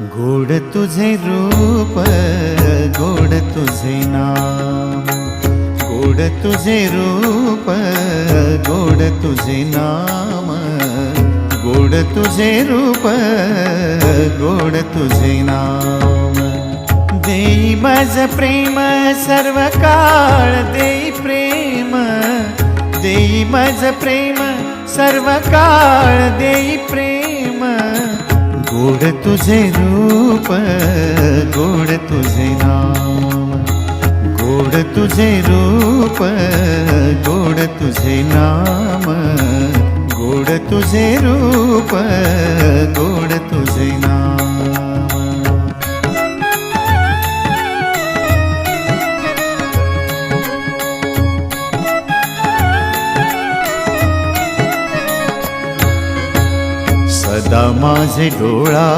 गोड तुझे रूप, गोड तुझे नाम, गोड तुझे रूप, गोड तुझे नाम, गोड तुझे रूप, गोड तुझे नाम। देई माझ प्रेम सर्व काळ, देई प्रेम, देई माझ प्रेम सर्व काळ, देई प्रेम। गोड तुझे रूप, गोड तुझे नाम, गोड तुझे रूप, गोड तुझे नाम, गोड तुझे रूप, गोड तुझे नाम। सदा माझे डोळा